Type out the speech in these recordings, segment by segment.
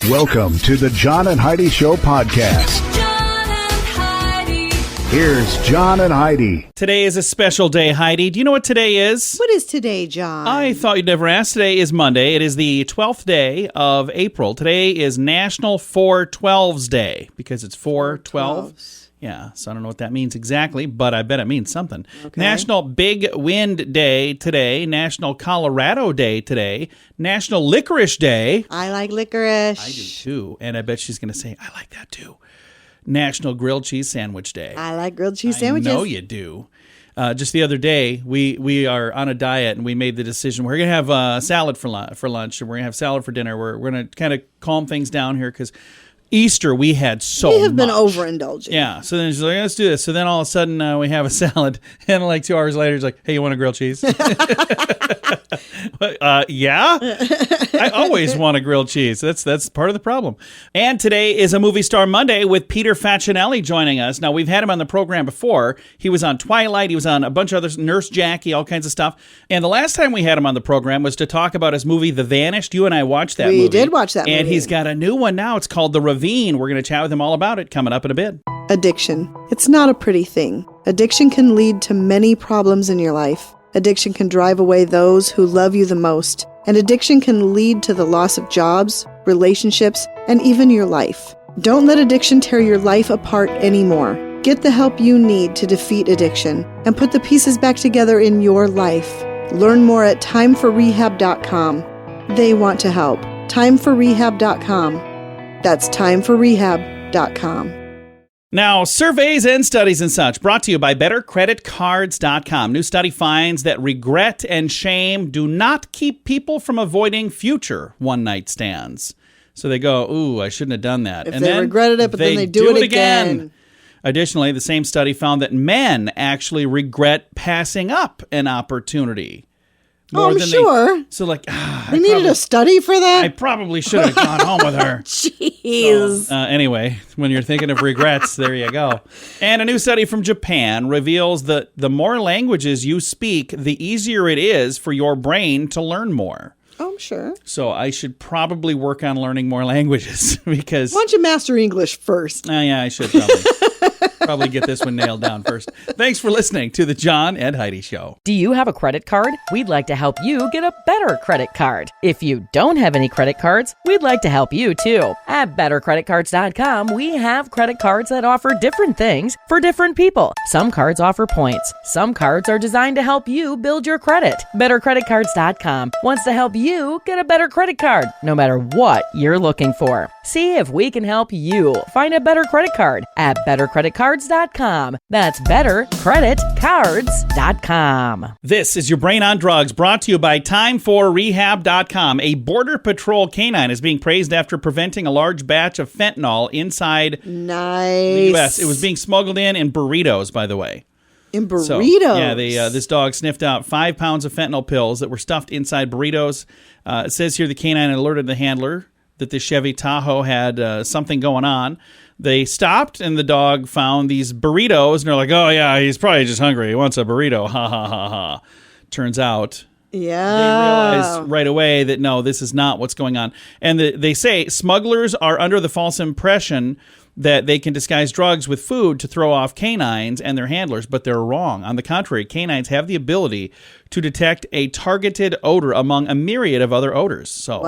Welcome to the John and Heidi Show podcast. John and Heidi. Here's John and Heidi. Today is a special day, Heidi. Do you know what today is? What is today, John? I thought you'd never ask. Today is Monday. It is the 12th day of April. Today is National 412s Day because it's 412. Yeah, so I don't know what that means exactly, but I bet it means something. Okay. National Big Wind Day today. National Colorado Day today. National Licorice Day. I like licorice. I do too, and I bet she's going to say, I like that too. National Grilled Cheese Sandwich Day. I like grilled cheese sandwiches. I know you do. Just the other day, we are on a diet, and we made the decision we're going to have salad for lunch, and we're going to have salad for dinner. We're going to kind of calm things down here because Easter we had so much. We have been overindulging. Yeah. So then she's like, let's do this. So then all of a sudden we have a salad, and like 2 hours later, she's like, hey, you want a grilled cheese? Yeah. I always want a grilled cheese. That's part of the problem. And today is a Movie Star Monday with Peter Facinelli joining us. Now, we've had him on the program before. He was on Twilight. He was on a bunch of others, Nurse Jackie, all kinds of stuff. And the last time we had him on the program was to talk about his movie, The Vanished. You and I watched that movie. We did watch that movie. And he's got a new one now. It's called The Ravine. We're going to chat with him all about it coming up in a bit. Addiction. It's not a pretty thing. Addiction can lead to many problems in your life. Addiction can drive away those who love you the most. And addiction can lead to the loss of jobs, relationships, and even your life. Don't let addiction tear your life apart anymore. Get the help you need to defeat addiction and put the pieces back together in your life. Learn more at timeforrehab.com. They want to help. Timeforrehab.com. That's timeforrehab.com. Now, surveys and studies and such brought to you by BetterCreditCards.com. New study finds that regret and shame do not keep people from avoiding future one-night stands. So they go, ooh, I shouldn't have done that. If they regretted it, but then they do it again. Additionally, the same study found that men actually regret passing up an opportunity. Oh, I'm sure. So like, They needed a study for that? I probably should have gone home with her. Jeez. So, anyway, when you're thinking of regrets, there you go. And a new study from Japan reveals that the more languages you speak, the easier it is for your brain to learn more. Oh, I'm sure. So I should probably work on learning more languages because... Why don't you master English first? Yeah, I should probably get this one nailed down first. Thanks for listening to the John and Heidi Show. Do you have a credit card? We'd like to help you get a better credit card. If you don't have any credit cards, we'd like to help you too. At BetterCreditCards.com, we have credit cards that offer different things for different people. Some cards offer points. Some cards are designed to help you build your credit. BetterCreditCards.com wants to help you get a better credit card, no matter what you're looking for. See if we can help you find a better credit card at BetterCreditCards.com. That's BetterCreditCards.com. This is your Brain on Drugs, brought to you by TimeForRehab.com. A Border Patrol canine is being praised after preventing a large batch of fentanyl inside the U.S. It was being smuggled in burritos, by the way. In burritos? So, yeah, this dog sniffed out 5 pounds of fentanyl pills that were stuffed inside burritos. It says here the canine alerted the handler that the Chevy Tahoe had something going on. They stopped, and the dog found these burritos, and they're like, oh, yeah, he's probably just hungry. He wants a burrito. Ha, ha, ha, ha. Turns out they realized right away that, no, this is not what's going on. And they say smugglers are under the false impression that they can disguise drugs with food to throw off canines and their handlers, but they're wrong. On the contrary, canines have the ability to detect a targeted odor among a myriad of other odors. So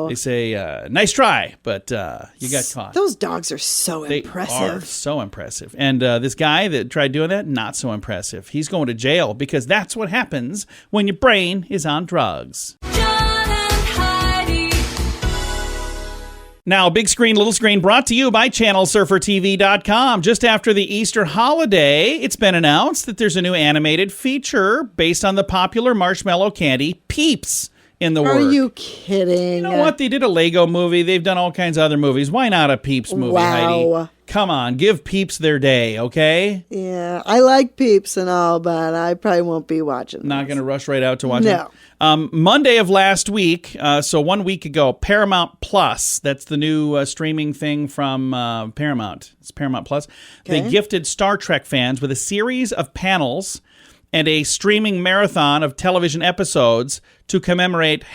they say, nice try, but you got caught. Those dogs are so impressive. They are so impressive. And this guy that tried doing that, not so impressive. He's going to jail because that's what happens when your brain is on drugs. Now, big screen, little screen, brought to you by ChannelSurferTV.com. Just after the Easter holiday, it's been announced that there's a new animated feature based on the popular marshmallow candy Peeps in the work. Are you kidding? You know what? They did a Lego movie. They've done all kinds of other movies. Why not a Peeps movie, Heidi? Come on, give Peeps their day, okay? Yeah, I like Peeps and all, but I probably won't be watching Not going to rush right out to watch it? Monday of last week, so 1 week ago, Paramount Plus, that's the new streaming thing from Paramount. It's Paramount Plus. Okay. They gifted Star Trek fans with a series of panels and a streaming marathon of television episodes to commemorate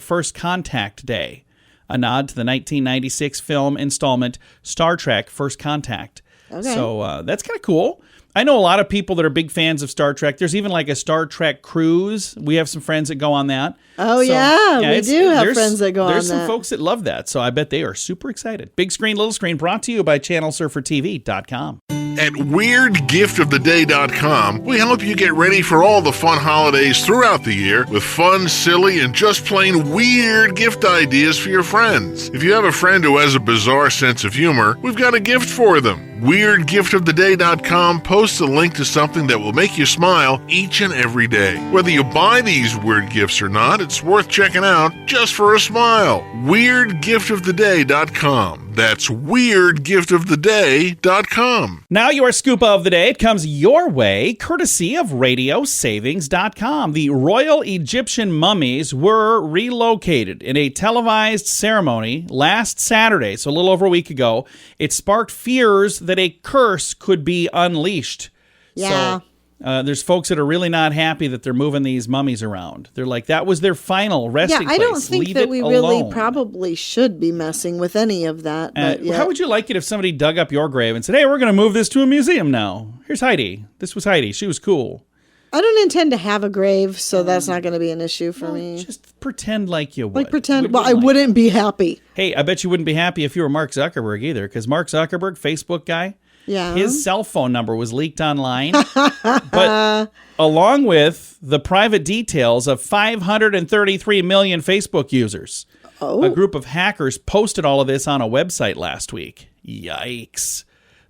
#First Contact Day. a nod to the 1996 film installment Star Trek First Contact. Okay. So that's kind of cool. I know a lot of people that are big fans of Star Trek. There's even like a Star Trek cruise. We have some friends that go on that. Oh, yeah, we do have friends that go on that. There's some folks that love that, so I bet they are super excited. Big Screen, Little Screen, brought to you by ChannelSurferTV.com. At WeirdGiftOfTheDay.com, we help you get ready for all the fun holidays throughout the year with fun, silly, and just plain weird gift ideas for your friends. If you have a friend who has a bizarre sense of humor, we've got a gift for them. WeirdGiftOfTheDay.com posts a link to something that will make you smile each and every day. Whether you buy these weird gifts or not, it's worth checking out just for a smile. WeirdGiftOfTheDay.com. That's WeirdGiftOfTheDay.com. Now your scoop of the day. It comes your way, courtesy of RadioSavings.com. The royal Egyptian mummies were relocated in a televised ceremony last Saturday, so a little over a week ago. It sparked fears that a curse could be unleashed. Yeah. So, there's folks that are really not happy that they're moving these mummies around. They're like, that was their final resting place. I don't think Leave that it we alone. really probably should be messing with any of that. But yeah. How would you like it if somebody dug up your grave and said, hey, we're going to move this to a museum now? Here's Heidi. This was Heidi. She was cool. I don't intend to have a grave, so that's not going to be an issue for me. Just pretend like you would. Like pretend, well, I wouldn't be happy. Hey, I bet you wouldn't be happy if you were Mark Zuckerberg either, because Mark Zuckerberg, Facebook guy, Yeah. his cell phone number was leaked online. But along with the private details of 533 million Facebook users, a group of hackers posted all of this on a website last week. Yikes.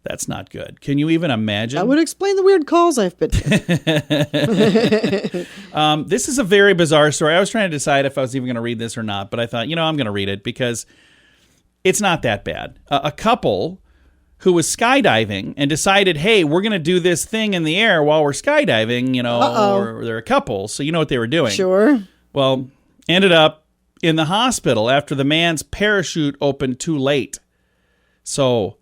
That's not good. Can you even imagine? That would explain the weird calls I've been to. This is a very bizarre story. I was trying to decide if I was even going to read this or not, but I thought, I'm going to read it because it's not that bad. A couple who was skydiving and decided, hey, we're going to do this thing in the air while we're skydiving, or they're a couple, so you know what they were doing. Sure. Well, ended up in the hospital after the man's parachute opened too late. So...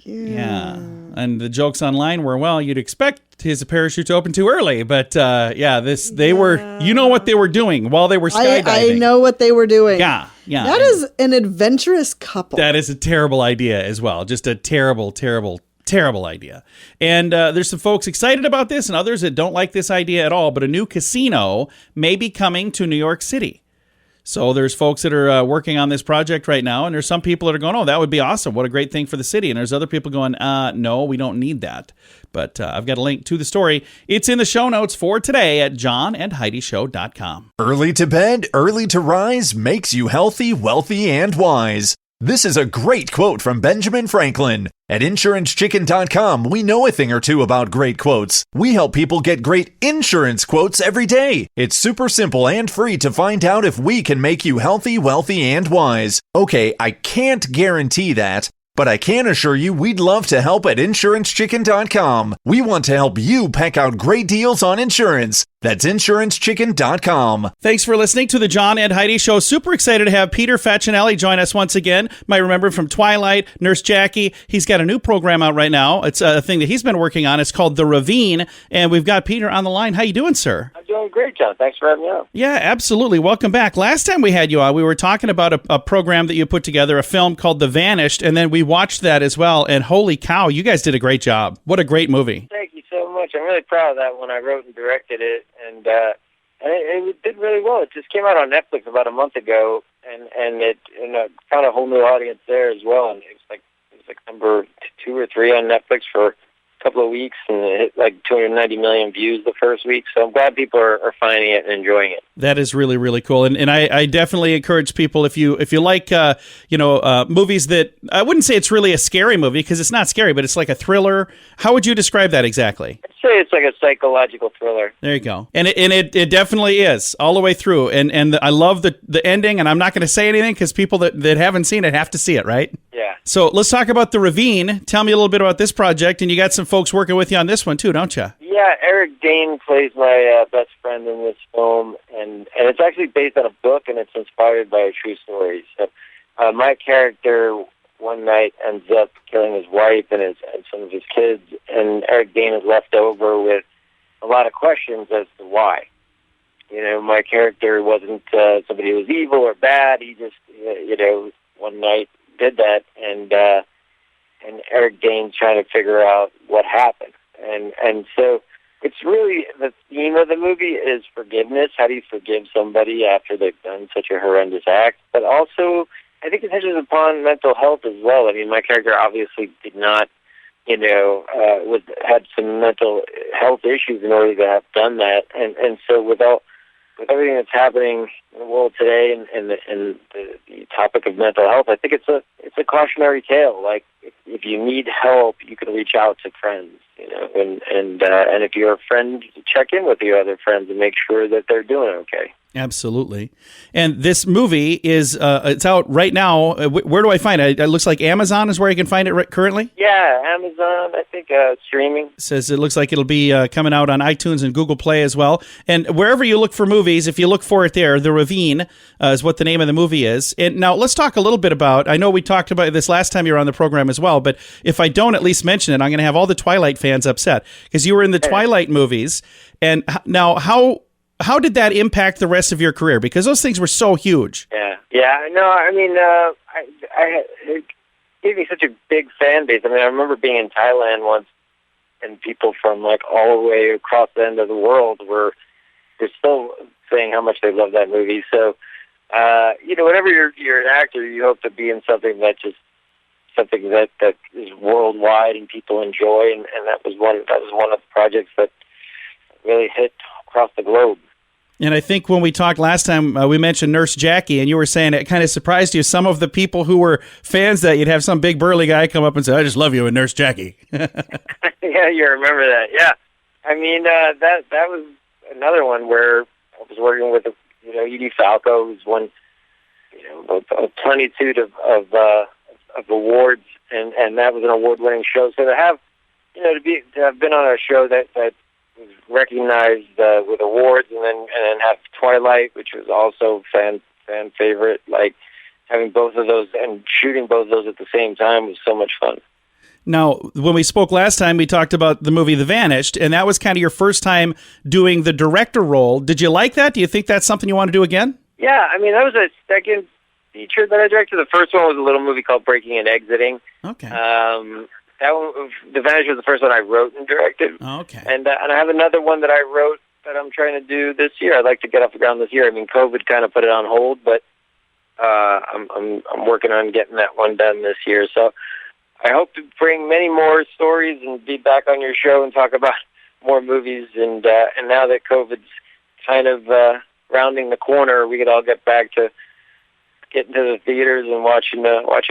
yeah. And the jokes online were, well, you'd expect his parachute to open too early, but they were, you know what they were doing while they were skydiving. I know what they were doing. Yeah. That is an adventurous couple. That is a terrible idea as well. Just a terrible, terrible, terrible idea. And there's some folks excited about this and others that don't like this idea at all, but a new casino may be coming to New York City. So there's folks that are working on this project right now, and there's some people that are going, oh, that would be awesome. What a great thing for the city. And there's other people going, no, we don't need that. But I've got a link to the story. It's in the show notes for today at johnandheidishow.com. Early to bed, early to rise makes you healthy, wealthy, and wise. This is a great quote from Benjamin Franklin. At InsuranceChicken.com, we know a thing or two about great quotes. We help people get great insurance quotes every day. It's super simple and free to find out if we can make you healthy, wealthy, and wise. Okay, I can't guarantee that, but I can assure you we'd love to help at InsuranceChicken.com. We want to help you peck out great deals on insurance. That's InsuranceChicken.com. Thanks for listening to the John and Heidi Show. Super excited to have Peter Facinelli join us once again. Might remember from Twilight, Nurse Jackie. He's got a new program out right now. It's a thing that he's been working on. It's called The Ravine, and we've got Peter on the line. How you doing, sir? I'm doing great, John. Thanks for having me on. Yeah, absolutely. Welcome back. Last time we had you on, we were talking about a program that you put together, a film called The Vanished, and then we watched that as well, and holy cow, you guys did a great job. What a great movie. Thank you so much. I'm really proud of that when I wrote and directed it, and it did really well. It just came out on Netflix about a month ago, and it found a whole new audience there as well. And it was like number 2 or 3 on Netflix for a couple of weeks, and it hit like 290 million views the first week. So I'm glad people are finding it and enjoying it. That is really, really cool. And I definitely encourage people, if you like movies that, I wouldn't say it's really a scary movie because it's not scary, but it's like a thriller. How would you describe that exactly? I'd say it's like a psychological thriller. There you go. And it definitely is all the way through. And I love the ending, and I'm not going to say anything because people that haven't seen it have to see it, right? Yeah. So let's talk about The Ravine. Tell me a little bit about this project, and you got some folks working with you on this one too, don't you? Yeah, Eric Dane plays my best friend in this film, and it's actually based on a book, and it's inspired by a true story. So my character one night ends up killing his wife and some of his kids, and Eric Dane is left over with a lot of questions as to why. my character wasn't somebody who was evil or bad. He just, one night did that, and Eric Dane's trying to figure out what happened. And so it's really, the theme of the movie is forgiveness. How do you forgive somebody after they've done such a horrendous act? But also, I think it touches upon mental health as well. I mean, my character obviously did not, had some mental health issues in order to have done that. And so with everything that's happening in the world today and the topic of mental health, I think it's a cautionary tale. Like, if you need help, you can reach out to friends, and if you're a friend, check in with your other friends and make sure that they're doing okay. Absolutely. And this movie is it's out right now. Where do I find it? It looks like Amazon is where you can find it currently? Yeah, Amazon, I think, streaming. It says it looks like it'll be coming out on iTunes and Google Play as well. And wherever you look for movies, if you look for it there, The Ravine is what the name of the movie is. And now let's talk a little bit about, I know we talked about this last time you were on the program as well, but if I don't at least mention it, I'm going to have all the Twilight fans upset because you were in the Twilight movies. And now how did that impact the rest of your career? Because those things were so huge. Yeah. No, I mean, it gave me such a big fan base. I mean, I remember being in Thailand once, and people from like all the way across the end of the world were still saying how much they love that movie. So, whenever you're an actor, you hope to be in something that is worldwide and people enjoy, and that was one of the projects that really hit across the globe. And I think when we talked last time, we mentioned Nurse Jackie, and you were saying it kind of surprised you. Some of the people who were fans that you'd have some big burly guy come up and say, "I just love you," and Nurse Jackie. Yeah, you remember that. Yeah, I mean that was another one where I was working with Edie Falco, who's won a plenitude of awards, and that was an award-winning show. So to have been on a show that was recognized with awards, and then have Twilight, which was also fan favorite. Like, having both of those and shooting both of those at the same time was so much fun. Now, when we spoke last time, we talked about the movie The Vanished, and that was kind of your first time doing the director role. Did you like that? Do you think that's something you want to do again? Yeah, I mean, that was a second feature that I directed. The first one was a little movie called Breaking and Exiting. Okay. That one, The Vanished, was the first one I wrote and directed. Okay. And I have another one that I wrote that I'm trying to do this year. I'd like to get off the ground this year. I mean, COVID kind of put it on hold, but I'm working on getting that one done this year. So I hope to bring many more stories and be back on your show and talk about more movies. And now that COVID's kind of rounding the corner, we could all get back to getting to the theaters and watching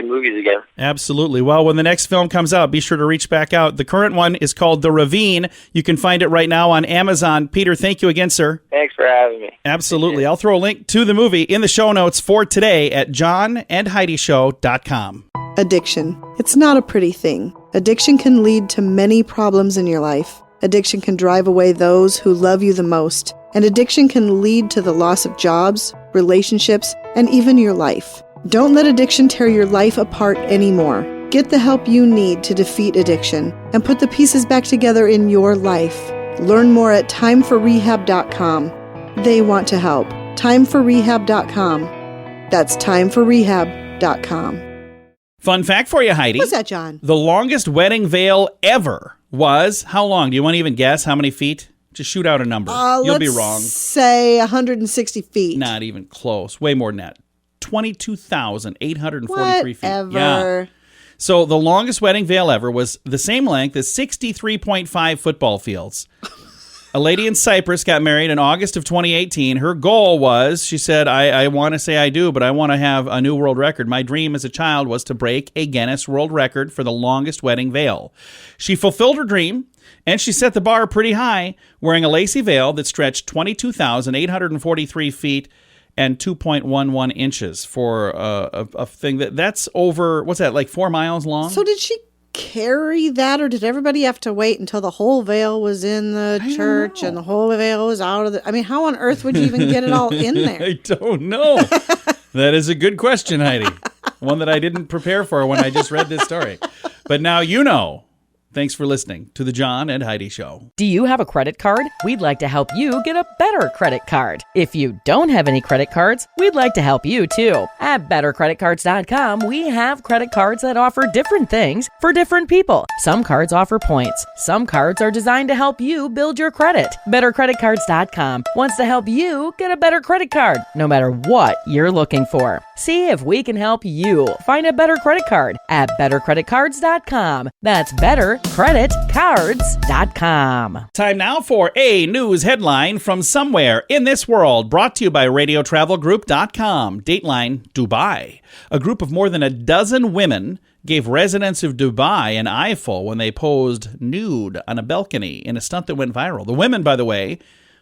movies again. Absolutely. Well, when the next film comes out, be sure to reach back out. The current one is called The Ravine. You can find it right now on Amazon. Peter, thank you again, sir. Thanks for having me. Absolutely. I'll throw a link to the movie in the show notes for today at johnandheidishow.com. Addiction. It's not a pretty thing. Addiction can lead to many problems in your life. Addiction can drive away those who love you the most. And addiction can lead to the loss of jobs, relationships, and even your life. Don't let addiction tear your life apart anymore. Get the help you need to defeat addiction and put the pieces back together in your life. Learn more at timeforrehab.com. They want to help. Timeforrehab.com. That's timeforrehab.com. Fun fact for you, Heidi. What's that, John? The longest wedding veil ever was how long? Do you want to even guess how many feet? Just shoot out a number. You'll be wrong. Say 160 feet. Not even close. Way more than that. 22,843 feet. Whatever. Yeah. So the longest wedding veil ever was the same length as 63.5 football fields. A lady in Cyprus got married in August of 2018. Her goal was, she said, I want to say I do, but I want to have a new world record. My dream as a child was to break a Guinness World Record for the longest wedding veil. She fulfilled her dream, and she set the bar pretty high, wearing a lacy veil that stretched 22,843 feet and 2.11 inches for a thing that's over, what's that, like 4 miles long? So did she carry that, or did everybody have to wait until the whole veil was in the church and the whole veil was out of the... I mean, how on earth would you even get it all in there? I don't know. That is a good question, Heidi. One that I didn't prepare for when I just read this story. But now you know. Thanks for listening to the John and Heidi Show. Do you have a credit card? We'd like to help you get a better credit card. If you don't have any credit cards, we'd like to help you too. At bettercreditcards.com, we have credit cards that offer different things for different people. Some cards offer points. Some cards are designed to help you build your credit. Bettercreditcards.com wants to help you get a better credit card, no matter what you're looking for. See if we can help you find a better credit card at bettercreditcards.com. That's bettercreditcards.com. Time now for a news headline from somewhere in this world, brought to you by radiotravelgroup.com. Dateline, Dubai. A group of more than a dozen women gave residents of Dubai an eyeful when they posed nude on a balcony in a stunt that went viral. The women, by the way,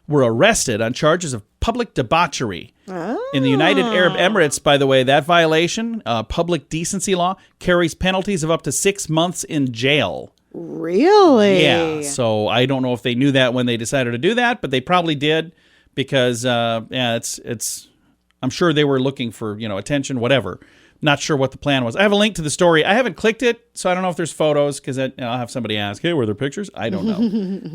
were arrested on charges of public debauchery. In the United Arab Emirates, by the way, that violation, public decency law, carries penalties of up to 6 months in jail. Really? Yeah, so I don't know if they knew that when they decided to do that, but they probably did because, it's. I'm sure they were looking for, attention, whatever. Not sure what the plan was. I have a link to the story. I haven't clicked it, so I don't know if there's photos because I'll have somebody ask, hey, were there pictures? I don't know.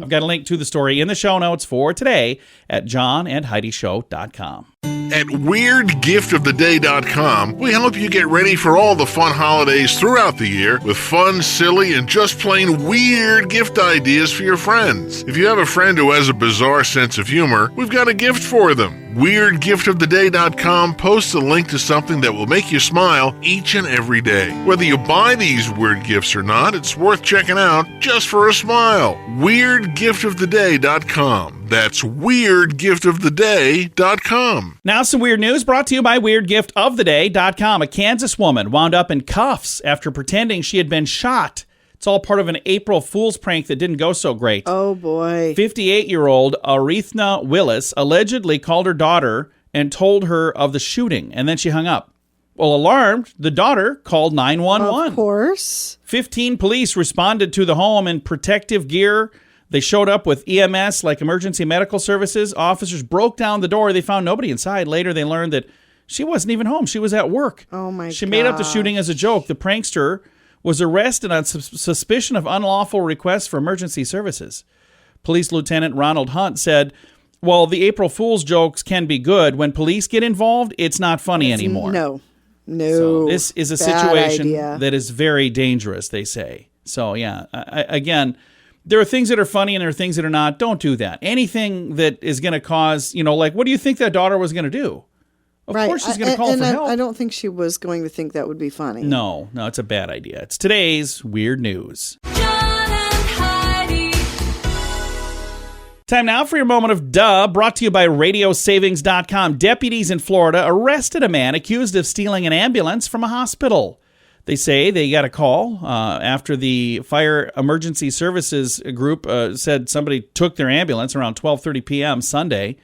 I've got a link to the story in the show notes for today at johnandheidishow.com. At WeirdGiftOfTheDay.com, we help you get ready for all the fun holidays throughout the year with fun, silly, and just plain weird gift ideas for your friends. If you have a friend who has a bizarre sense of humor, we've got a gift for them. WeirdGiftOfTheDay.com posts a link to something that will make you smile each and every day. Whether you buy these weird gifts or not, it's worth checking out just for a smile. WeirdGiftOfTheDay.com. That's WeirdGiftOfTheDay.com. Now some weird news brought to you by WeirdGiftOfTheDay.com. A Kansas woman wound up in cuffs after pretending she had been shot. It's all part of an April Fool's prank that didn't go so great. Oh, boy. 58-year-old Aretha Willis allegedly called her daughter and told her of the shooting, and then she hung up. Well, alarmed, the daughter called 911. Of course. 15 police responded to the home in protective gear. They showed up with EMS, like emergency medical services. Officers broke down the door. They found nobody inside. Later, they learned that she wasn't even home. She was at work. Oh, my God. She made up the shooting as a joke. The prankster was arrested on suspicion of unlawful requests for emergency services. Police Lieutenant Ronald Hunt said, well, the April Fool's jokes can be good. When police get involved, it's not funny anymore. No. So this is a situation that is very dangerous, they say. So, yeah, again, there are things that are funny and there are things that are not. Don't do that. Anything that is going to cause, like, what do you think that daughter was going to do? Of course she's going to call for help. I don't think she was going to think that would be funny. No, it's a bad idea. It's today's weird news. John and Heidi. Time now for your moment of duh, brought to you by radiosavings.com. Deputies in Florida arrested a man accused of stealing an ambulance from a hospital. They say they got a call after the fire emergency services group said somebody took their ambulance around 12:30 p.m. Sunday.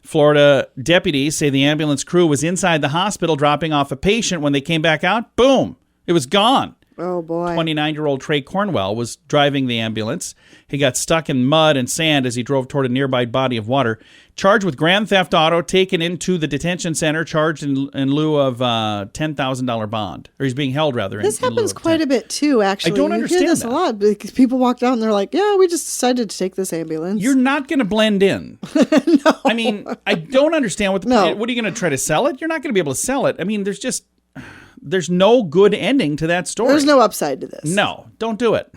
Florida deputies say the ambulance crew was inside the hospital dropping off a patient. When they came back out, boom, it was gone. Oh, boy. 29-year-old Trey Cornwell was driving the ambulance. He got stuck in mud and sand as he drove toward a nearby body of water. Charged with grand theft auto, taken into the detention center, charged in lieu of $10,000 bond. Or he's being held, rather. This happens quite a bit, too, actually. I don't understand hear this that. a lot because people walk out and they're like, yeah, we just decided to take this ambulance. You're not going to blend in. No. I mean, I don't understand what No. what are you going to try to sell it? You're not going to be able to sell it. I mean, there's no good ending to that story. There's no upside to this. No, don't do it.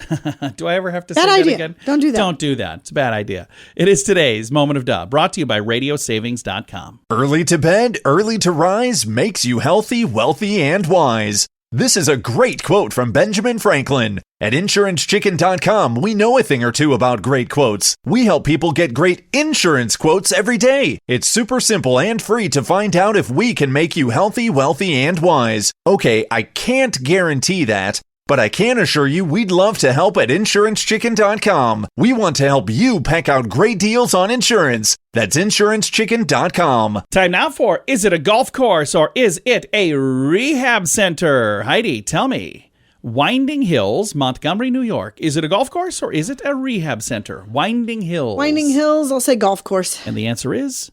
Do I ever have to say Bad that idea. again? Don't do that. Don't do that. It's a bad idea. It is today's Moment of Duh, brought to you by radiosavings.com. Early to bed, early to rise makes you healthy, wealthy, and wise. This is a great quote from Benjamin Franklin. At InsuranceChicken.com, we know a thing or two about great quotes. We help people get great insurance quotes every day. It's super simple and free to find out if we can make you healthy, wealthy, and wise. Okay, I can't guarantee that, but I can assure you we'd love to help at InsuranceChicken.com. We want to help you peck out great deals on insurance. That's InsuranceChicken.com. Time now for, is it a golf course or is it a rehab center? Heidi, tell me. Winding Hills, Montgomery, New York. Is it a golf course or is it a rehab center? Winding Hills. Winding Hills, I'll say golf course. And the answer is...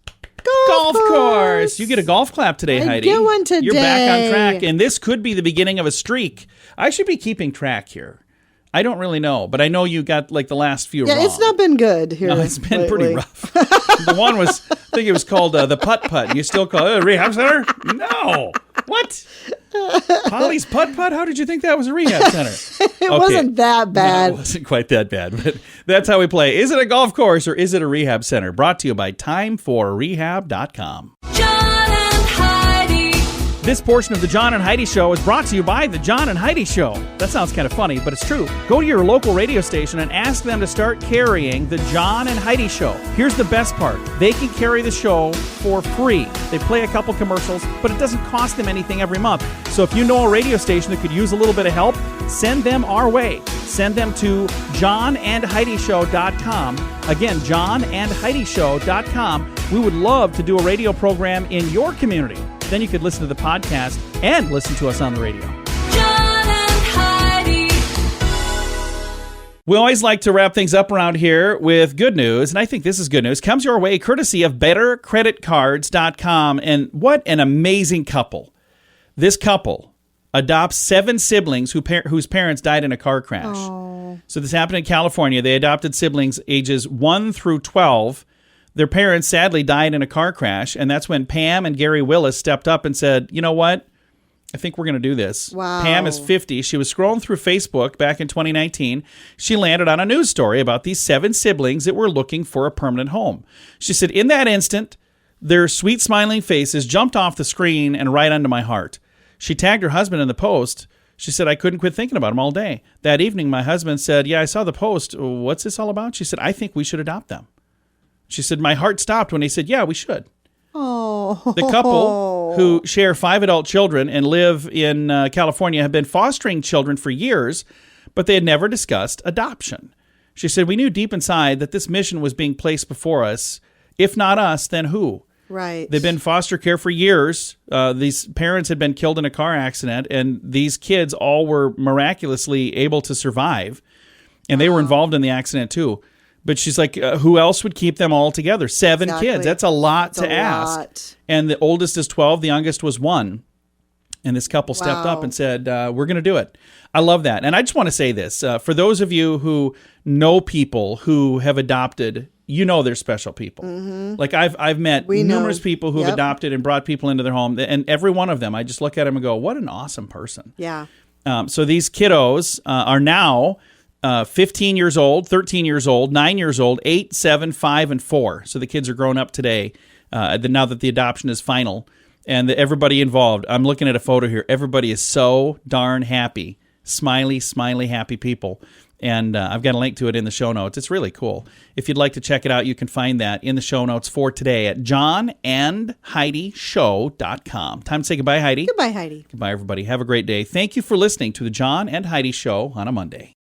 Golf course. You get a golf clap today, I Heidi. get one today. You're back on track, and this could be the beginning of a streak. I should be keeping track here. I don't really know, but I know you got like the last few wrong. it's not been good here. No, it's been pretty lately. rough. The one was, I think it was called the Putt-Putt. You still call it a rehab center? No. What? Polly's Putt-Putt? How did you think that was a rehab center? It wasn't that bad. No, it wasn't quite that bad, but that's how we play. Is it a golf course or is it a rehab center? Brought to you by timeforrehab.com. John and Heidi. This portion of the John and Heidi Show is brought to you by the John and Heidi Show. That sounds kind of funny, but it's true. Go to your local radio station and ask them to start carrying the John and Heidi Show. Here's the best part. They can carry the show for free. They play a couple commercials, but it doesn't cost them anything every month. So if you know a radio station that could use a little bit of help, send them our way. Send them to johnandheidishow.com. Again, johnandheidishow.com. We would love to do a radio program in your community. Then you could listen to the podcast and listen to us on the radio. John and Heidi. We always like to wrap things up around here with good news, and I think this is good news. Comes your way courtesy of bettercreditcards.com, and what an amazing couple. This couple adopts 7 siblings whose parents died in a car crash. Oh. So this happened in California. They adopted siblings ages 1 through 12. Their parents sadly died in a car crash, and that's when Pam and Gary Willis stepped up and said, you know what? I think we're going to do this. Wow. Pam is 50. She was scrolling through Facebook back in 2019. She landed on a news story about these 7 siblings that were looking for a permanent home. She said, in that instant, their sweet smiling faces jumped off the screen and right onto my heart. She tagged her husband in the post. She said, I couldn't quit thinking about them all day. That evening, my husband said, yeah, I saw the post. What's this all about? She said, I think we should adopt them. She said, my heart stopped when he said, yeah, we should. Oh. The couple, who share 5 adult children and live in California, have been fostering children for years, but they had never discussed adoption. She said, we knew deep inside that this mission was being placed before us. If not us, then who? Right. They've been in foster care for years. These parents had been killed in a car accident, and these kids all were miraculously able to survive. And they were involved in the accident too. But she's like, who else would keep them all together? 7 kids. That's a lot to ask. Lot. And the oldest is 12. The youngest was 1. And this couple stepped up and said, we're going to do it. I love that. And I just want to say this. For those of you who know people who have adopted, you know they're special people. Mm-hmm. Like I've met numerous people who have Yep. adopted and brought people into their home. And every one of them, I just look at them and go, what an awesome person. Yeah. So these kiddos are now 15 years old, 13 years old, 9 years old, 8, 7, 5, and 4. So the kids are grown up today now that the adoption is final. And everybody involved, I'm looking at a photo here, everybody is so darn happy. Smiley, happy people. And I've got a link to it in the show notes. It's really cool. If you'd like to check it out, you can find that in the show notes for today at johnandheidishow.com. Time to say goodbye, Heidi. Goodbye, Heidi. Goodbye, everybody. Have a great day. Thank you for listening to the John and Heidi Show on a Monday.